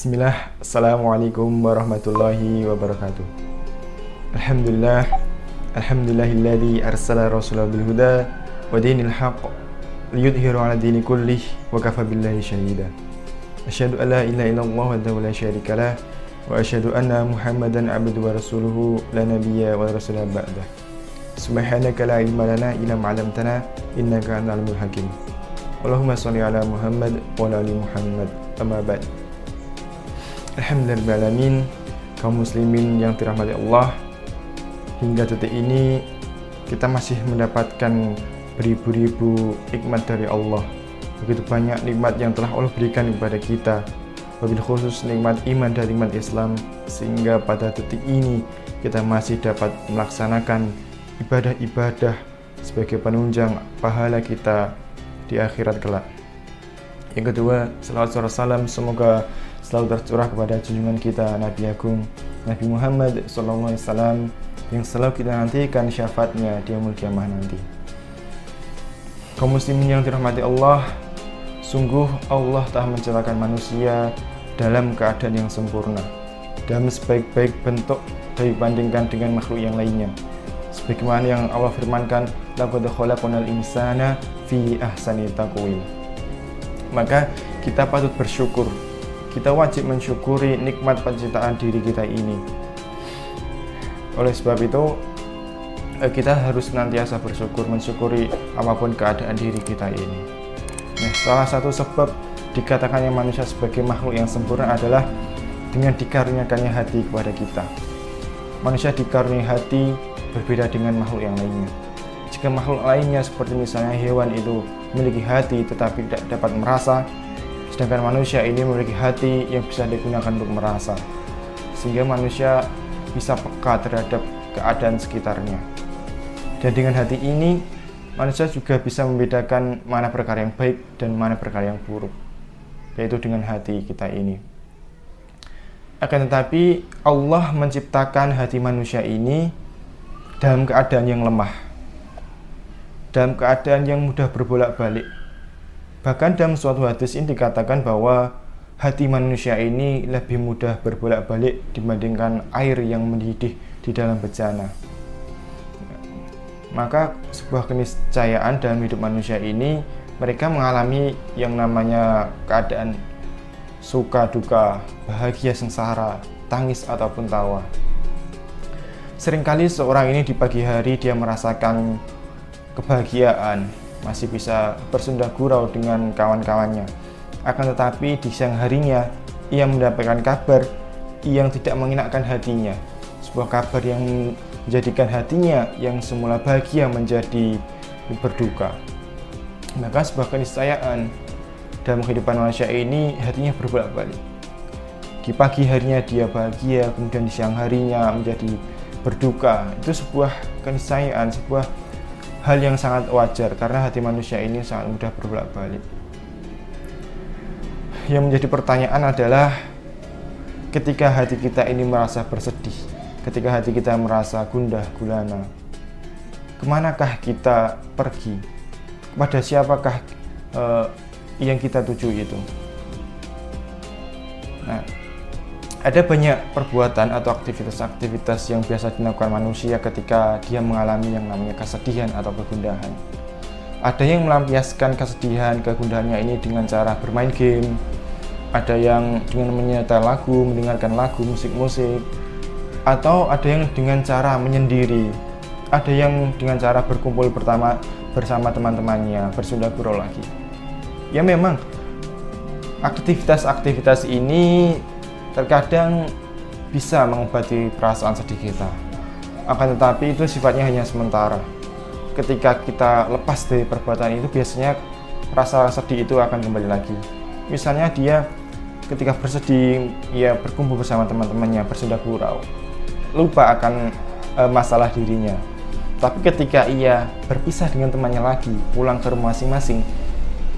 Bismillah, Assalamualaikum warahmatullahi wabarakatuh. Alhamdulillah, alhamdulillahilladzi arsala rasulahu bil huda wa dinil haqq liyudhhiru 'ala dini kullih wa kafa billahi syahida. Asyhadu an la ilaha illallah wahdahu la syarika lah wa asyhadu anna Muhammadan 'abduhu wa rasuluhu la nabiyya wa rasula ba'dah. Subhanaka la ilma lana illa ma 'allamtana innaka antal alimul hakim. Allahumma shalli ala Muhammad wa ala ali Muhammad. Amma ba'd. Alhamdulillahirrahmanirrahim, kaum muslimin yang dirahmati Allah, hingga detik ini kita masih mendapatkan beribu-ribu nikmat dari Allah. Begitu banyak nikmat yang telah Allah berikan kepada kita, wabil khusus nikmat iman dan nikmat Islam, sehingga pada detik ini kita masih dapat melaksanakan ibadah-ibadah sebagai penunjang pahala kita di akhirat kelak. Yang kedua, salawat salam semoga selalu tercurah kepada junjungan kita Nabi Agung Nabi Muhammad SAW, yang selalu kita nantikan syafaatnya di yaumul kiamah nanti. Kaum muslimin yang dirahmati Allah, sungguh Allah telah menciptakan manusia dalam keadaan yang sempurna, dalam sebaik-baik bentuk dibandingkan dengan makhluk yang lainnya. Sebagaimana yang Allah firmankan, laqad khalaqnal insana fi ahsani taqwim. Maka kita patut bersyukur. Kita wajib mensyukuri nikmat penciptaan diri kita ini. Oleh sebab itu, kita harus senantiasa bersyukur, mensyukuri apapun keadaan diri kita ini. Nah, salah satu sebab dikatakannya manusia sebagai makhluk yang sempurna adalah dengan dikaruniakannya hati kepada kita. Manusia dikaruniai hati berbeda dengan makhluk yang lainnya. Jika makhluk lainnya seperti misalnya hewan itu memiliki hati tetapi tidak dapat merasa, sedangkan manusia ini memiliki hati yang bisa digunakan untuk merasa, sehingga manusia bisa peka terhadap keadaan sekitarnya. Dan dengan hati ini, manusia juga bisa membedakan mana perkara yang baik dan mana perkara yang buruk, yaitu dengan hati kita ini. Akan tetapi, Allah menciptakan hati manusia ini dalam keadaan yang lemah, dalam keadaan yang mudah berbolak-balik. Bahkan dalam suatu hadis ini dikatakan bahwa hati manusia ini lebih mudah berbolak-balik dibandingkan air yang mendidih di dalam bejana. Maka sebuah keniscayaan dalam hidup manusia ini, mereka mengalami yang namanya keadaan suka duka, bahagia sengsara, tangis ataupun tawa. Seringkali seorang ini di pagi hari dia merasakan kebahagiaan, masih bisa bersunda gurau dengan kawan-kawannya. Akan tetapi di siang harinya ia mendapatkan kabar yang tidak mengenakkan hatinya, sebuah kabar yang menjadikan hatinya yang semula bahagia menjadi berduka. Maka sebuah keniscayaan dalam kehidupan manusia ini, hatinya berbolak-balik. Di pagi harinya dia bahagia, kemudian di siang harinya menjadi berduka. Itu sebuah keniscayaan, sebuah hal yang sangat wajar karena hati manusia ini sangat mudah berbolak-balik. Yang menjadi pertanyaan adalah, ketika hati kita ini merasa bersedih, ketika hati kita merasa gundah gulana, kemanakah kita pergi? Kepada siapakah yang kita tuju itu? Nah, ada banyak perbuatan atau aktivitas-aktivitas yang biasa dilakukan manusia ketika dia mengalami yang namanya kesedihan atau kegundahan. Ada yang melampiaskan kesedihan, kegundahannya ini dengan cara bermain game, ada yang dengan menyetel lagu, mendengarkan lagu, musik-musik, atau ada yang dengan cara menyendiri, ada yang dengan cara berkumpul bersama teman-temannya, bersunda gurau lagi. Ya memang, aktivitas-aktivitas ini terkadang bisa mengobati perasaan sedih kita. Akan tetapi itu sifatnya hanya sementara. Ketika kita lepas dari perbuatan itu, biasanya rasa sedih itu akan kembali lagi. Misalnya dia ketika bersedih, ia berkumpul bersama teman-temannya, bersunda gurau, lupa akan masalah dirinya. Tapi ketika ia berpisah dengan temannya lagi, pulang ke rumah masing-masing,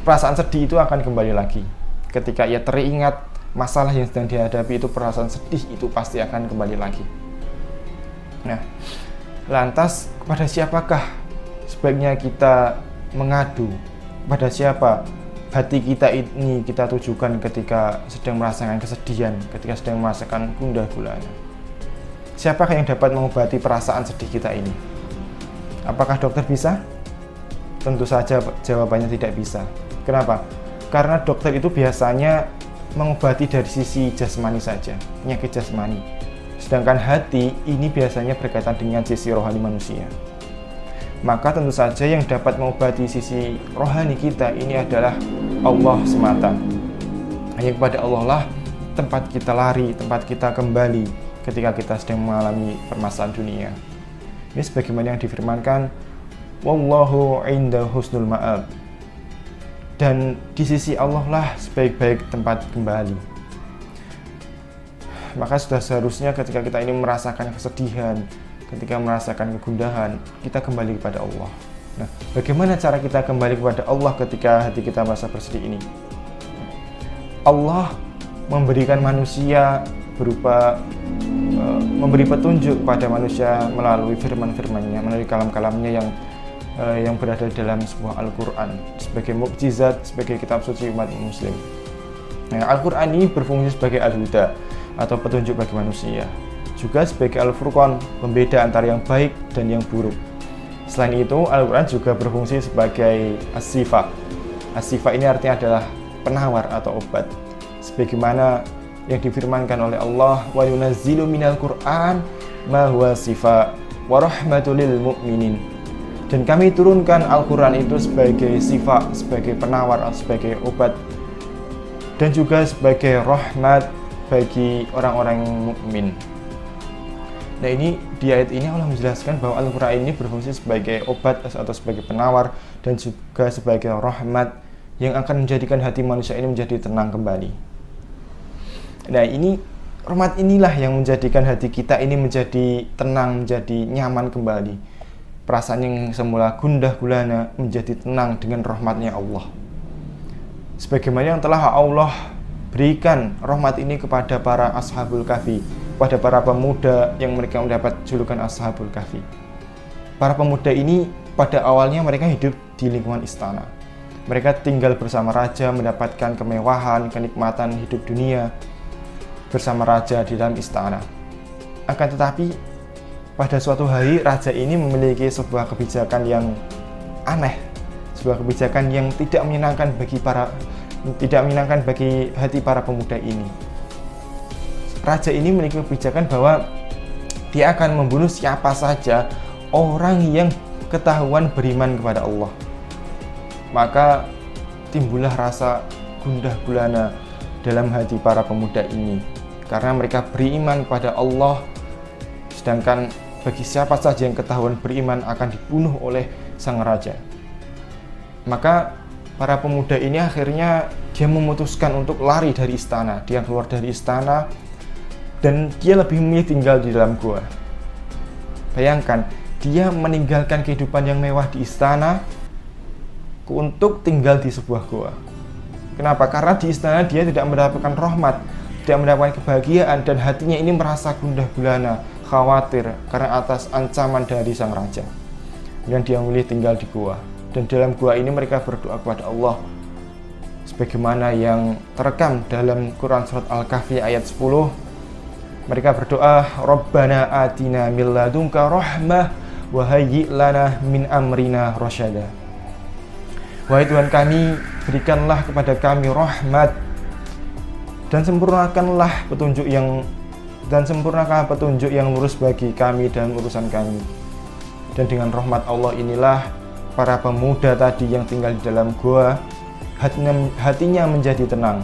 perasaan sedih itu akan kembali lagi. Ketika ia teringat masalah yang sedang dihadapi, itu perasaan sedih itu pasti akan kembali lagi. Nah, lantas kepada siapakah sebaiknya kita mengadu? Kepada siapa hati kita ini kita tujukan ketika sedang merasakan kesedihan, ketika sedang merasakan gundah gulana? Siapakah yang dapat mengobati perasaan sedih kita ini? Apakah dokter bisa? Tentu saja jawabannya tidak bisa. Kenapa? Karena dokter itu biasanya mengobati dari sisi jasmani saja, penyakit jasmani. Sedangkan hati ini biasanya berkaitan dengan sisi rohani manusia. Maka tentu saja yang dapat mengobati sisi rohani kita ini adalah Allah semata. Hanya kepada Allah lah tempat kita lari, tempat kita kembali ketika kita sedang mengalami permasalahan dunia. Ini sebagaimana yang difirmankan, wallahu indahu husnul ma'ab. Dan di sisi Allah lah sebaik-baik tempat kembali. Maka sudah seharusnya ketika kita ini merasakan kesedihan, ketika merasakan kegundahan, kita kembali kepada Allah. Nah, bagaimana cara kita kembali kepada Allah ketika hati kita merasa bersedih ini? Allah memberikan manusia berupa memberi petunjuk pada manusia melalui firman-firman-Nya, melalui kalam-kalamnya yang berada dalam sebuah Al-Quran sebagai mukjizat, sebagai kitab suci umat muslim. Nah, Al-Quran ini berfungsi sebagai al-huda atau petunjuk bagi manusia, juga sebagai Al-Furqan, pembeda antara yang baik dan yang buruk. Selain itu, Al-Quran juga berfungsi sebagai as-sifa. As-sifa ini artinya adalah penawar atau obat. Sebagaimana yang difirmankan oleh Allah, wa yunazzilu minal Qur'an ma huwa sifa wa rahmatul lil mu'minin. Dan kami turunkan Al-Quran itu sebagai sifat, sebagai penawar atau sebagai obat, dan juga sebagai rahmat bagi orang-orang mukmin. Nah, ini di ayat ini Allah menjelaskan bahwa Al-Quran ini berfungsi sebagai obat atau sebagai penawar dan juga sebagai rahmat yang akan menjadikan hati manusia ini menjadi tenang kembali. Nah, ini rahmat inilah yang menjadikan hati kita ini menjadi tenang, menjadi nyaman kembali. Perasaan yang semula gundah gulana menjadi tenang dengan rahmatnya Allah. Sebagaimana yang telah Allah berikan rahmat ini kepada para ashabul kahfi, pada para pemuda yang mereka mendapat julukan Ashabul Kahfi. Para pemuda ini pada awalnya mereka hidup di lingkungan istana. Mereka tinggal bersama raja, mendapatkan kemewahan, kenikmatan hidup dunia bersama raja di dalam istana. Akan tetapi pada suatu hari raja ini memiliki sebuah kebijakan yang aneh, sebuah kebijakan yang tidak menyenangkan bagi hati para pemuda ini. Raja ini memiliki kebijakan bahwa dia akan membunuh siapa saja orang yang ketahuan beriman kepada Allah. Maka timbullah rasa gundah gulana dalam hati para pemuda ini, karena mereka beriman kepada Allah, sedangkan bagi siapa saja yang ketahuan beriman akan dibunuh oleh sang raja. Maka para pemuda ini akhirnya dia memutuskan untuk lari dari istana. Dia keluar dari istana dan dia lebih memilih tinggal di dalam gua. Bayangkan, dia meninggalkan kehidupan yang mewah di istana untuk tinggal di sebuah gua. Kenapa? Karena di istana dia tidak mendapatkan rahmat, tidak mendapatkan kebahagiaan, dan hatinya ini merasa gundah gulana, khawatir karena atas ancaman dari sang raja. Dan dia memilih tinggal di gua. Dan dalam gua ini mereka berdoa kepada Allah sebagaimana yang terekam dalam Quran surat Al-Kahfi ayat 10. Mereka berdoa, Rabbana atina min ladunka rahmah wa hayyi' lana min amrina rasyada. Wahai Tuhan kami, berikanlah kepada kami rahmat dan sempurnakanlah petunjuk yang lurus bagi kami dan urusan kami. Dan dengan rahmat Allah inilah para pemuda tadi yang tinggal di dalam gua hatinya menjadi tenang,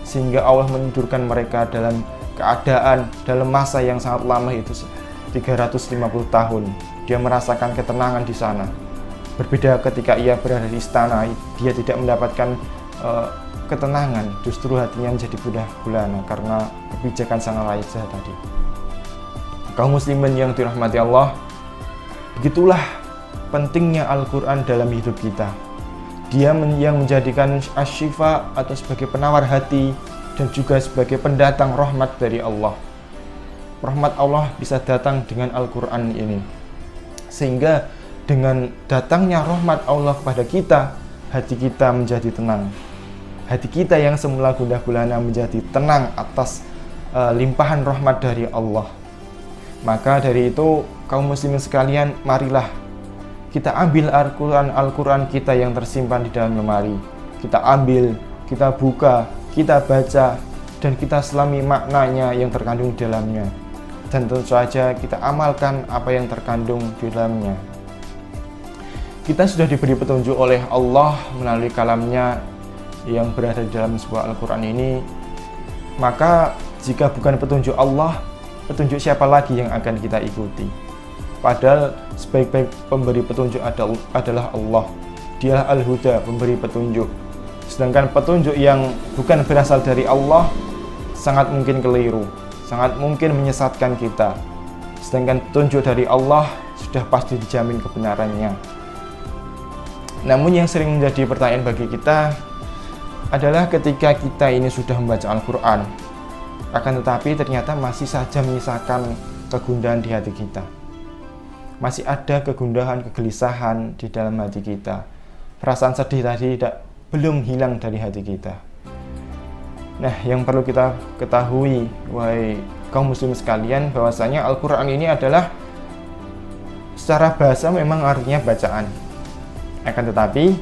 sehingga Allah menidurkan mereka dalam keadaan dalam masa yang sangat lama, itu 350 tahun. Dia merasakan ketenangan di sana. Berbeda ketika ia berada di istana, dia tidak mendapatkan ketenangan, justru hatinya menjadi gundah gulana karena kebijakan sang raja tadi. Kaum muslimin yang dirahmati Allah, begitulah pentingnya Al-Quran dalam hidup kita. Dia yang menjadikan asyifa atau sebagai penawar hati, dan juga sebagai pendatang rahmat dari Allah. Rahmat Allah bisa datang dengan Al-Quran ini. Sehingga dengan datangnya rahmat Allah kepada kita, hati kita menjadi tenang. hati kita yang semula gundah gulana menjadi tenang atas limpahan rahmat dari Allah. Maka dari itu kaum muslimin sekalian, marilah kita ambil Al-Quran kita yang tersimpan di dalam lemari. Kita ambil, kita buka, kita baca, dan kita selami maknanya yang terkandung di dalamnya. Dan tentu saja kita amalkan apa yang terkandung di dalamnya. Kita sudah diberi petunjuk oleh Allah melalui kalamnya yang berada di dalam sebuah Al-Quran ini. Maka jika bukan petunjuk Allah, petunjuk siapa lagi yang akan kita ikuti? Padahal sebaik-baik pemberi petunjuk adalah Allah. Dialah Al-Huda, pemberi petunjuk. Sedangkan petunjuk yang bukan berasal dari Allah sangat mungkin keliru, sangat mungkin menyesatkan kita. Sedangkan petunjuk dari Allah sudah pasti dijamin kebenarannya. Namun yang sering menjadi pertanyaan bagi kita adalah ketika kita ini sudah membaca Al-Quran, akan tetapi ternyata masih saja menyisakan kegundahan di hati kita. Masih ada kegundahan, kegelisahan di dalam hati kita. Perasaan sedih tadi belum hilang dari hati kita. Nah, yang perlu kita ketahui, wahai kaum muslim sekalian, bahwasanya Al-Quran ini adalah secara bahasa memang artinya bacaan. Akan tetapi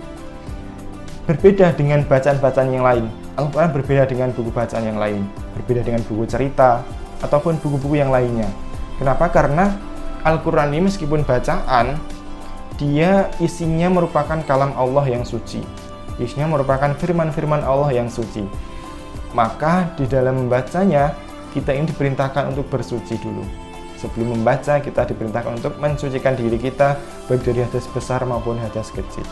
berbeda dengan bacaan-bacaan yang lain. Al-Quran berbeda dengan buku bacaan yang lain, berbeda dengan buku cerita ataupun buku-buku yang lainnya. Kenapa? Karena Al-Quran ini meskipun bacaan, dia isinya merupakan kalam Allah yang suci. Isinya merupakan firman-firman Allah yang suci. Maka di dalam membacanya, kita ini diperintahkan untuk bersuci dulu. Sebelum membaca, kita diperintahkan untuk mensucikan diri kita, baik dari hadas besar maupun hadas kecil.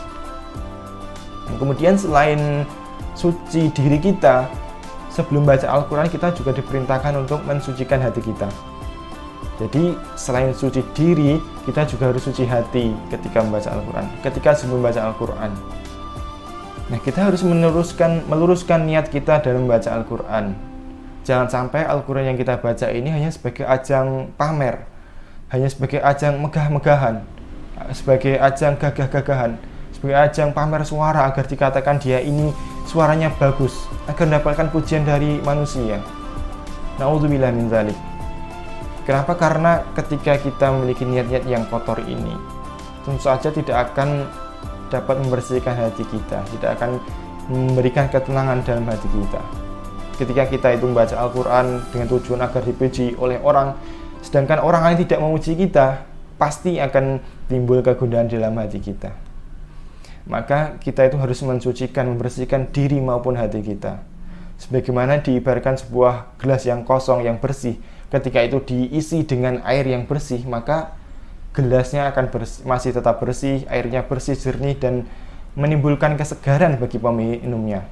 Dan kemudian selain suci diri kita, sebelum baca Al-Quran kita juga diperintahkan untuk mensucikan hati kita. Jadi selain suci diri, kita juga harus suci hati ketika membaca Al-Quran, ketika sebelum membaca Al-Quran. Nah, kita harus meluruskan niat kita dalam membaca Al-Quran. Jangan sampai Al-Quran yang kita baca ini hanya sebagai ajang pamer, hanya sebagai ajang megah-megahan, sebagai ajang gagah-gagahan, sebagai ajang pamer suara agar dikatakan dia ini suaranya bagus, agar mendapatkan pujian dari manusia. Na'udzubillah min dzalik. Kenapa? Karena ketika kita memiliki niat-niat yang kotor ini, tentu saja tidak akan dapat membersihkan hati kita, tidak akan memberikan ketenangan dalam hati kita. Ketika kita itu membaca Al-Quran dengan tujuan agar dipuji oleh orang, sedangkan orang lain tidak memuji kita, pasti akan timbul kegundahan dalam hati kita. Maka kita itu harus mensucikan, membersihkan diri maupun hati kita. Sebagaimana diibaratkan sebuah gelas yang kosong, yang bersih, ketika itu diisi dengan air yang bersih, maka gelasnya akan masih tetap bersih, airnya bersih, jernih, dan menimbulkan kesegaran bagi peminumnya.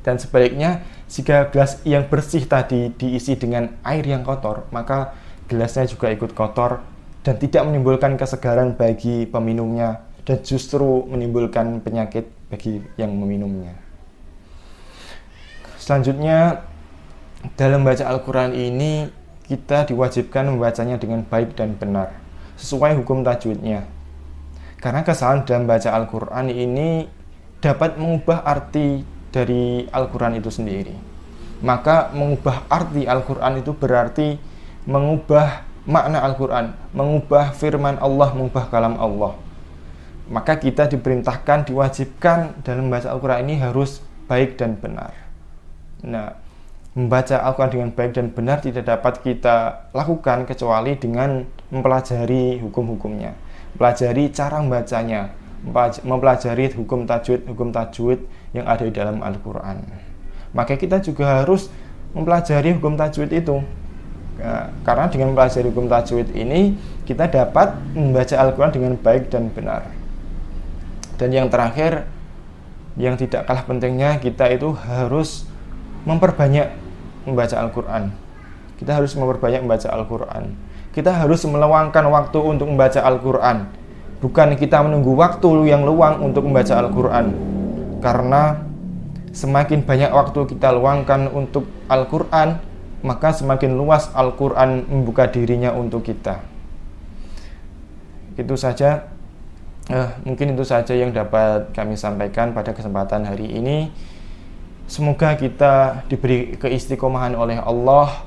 Dan sebaliknya, jika gelas yang bersih tadi diisi dengan air yang kotor, maka gelasnya juga ikut kotor dan tidak menimbulkan kesegaran bagi peminumnya, dan justru menimbulkan penyakit bagi yang meminumnya. Selanjutnya, dalam baca Al-Quran ini kita diwajibkan membacanya dengan baik dan benar, sesuai hukum tajwidnya. Karena kesalahan dalam baca Al-Quran ini dapat mengubah arti dari Al-Quran itu sendiri. Maka mengubah arti Al-Quran itu berarti mengubah makna Al-Quran, mengubah firman Allah, mengubah kalam Allah. Maka kita diperintahkan, diwajibkan dalam membaca Al-Quran ini harus baik dan benar. Nah, membaca Al-Quran dengan baik dan benar tidak dapat kita lakukan kecuali dengan mempelajari hukum-hukumnya, mempelajari cara membacanya, mempelajari hukum tajwid yang ada di dalam Al-Quran. Maka kita juga harus mempelajari hukum tajwid itu. Nah, karena dengan mempelajari hukum tajwid ini kita dapat membaca Al-Quran dengan baik dan benar. Dan yang terakhir, yang tidak kalah pentingnya, kita itu harus memperbanyak membaca Al-Quran. Kita harus memperbanyak membaca Al-Quran. Kita harus meluangkan waktu untuk membaca Al-Quran. Bukan kita menunggu waktu yang luang untuk membaca Al-Quran. Karena semakin banyak waktu kita luangkan untuk Al-Quran, maka semakin luas Al-Quran membuka dirinya untuk kita. Itu saja. Mungkin itu saja yang dapat kami sampaikan pada kesempatan hari ini. Semoga kita diberi keistiqomahan oleh Allah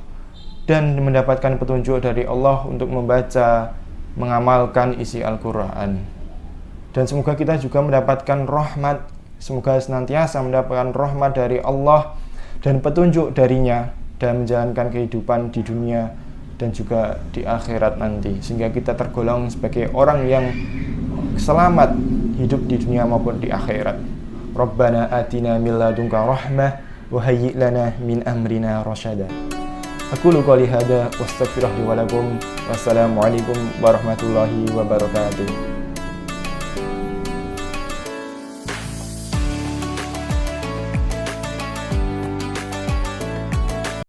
dan mendapatkan petunjuk dari Allah untuk membaca, mengamalkan isi Al-Quran. Dan semoga kita juga mendapatkan rahmat, semoga senantiasa mendapatkan rahmat dari Allah dan petunjuk darinya dan menjalankan kehidupan di dunia dan juga di akhirat nanti, sehingga kita tergolong sebagai orang yang selamat hidup di dunia maupun di akhirat. Rabbana atina min ladunka rahmah wa hayyi' lana min amrina rasyada. Aqulu qouli hadza wastaghfirullahi wa lakum. Wassalamualaikum warahmatullahi wabarakatuh.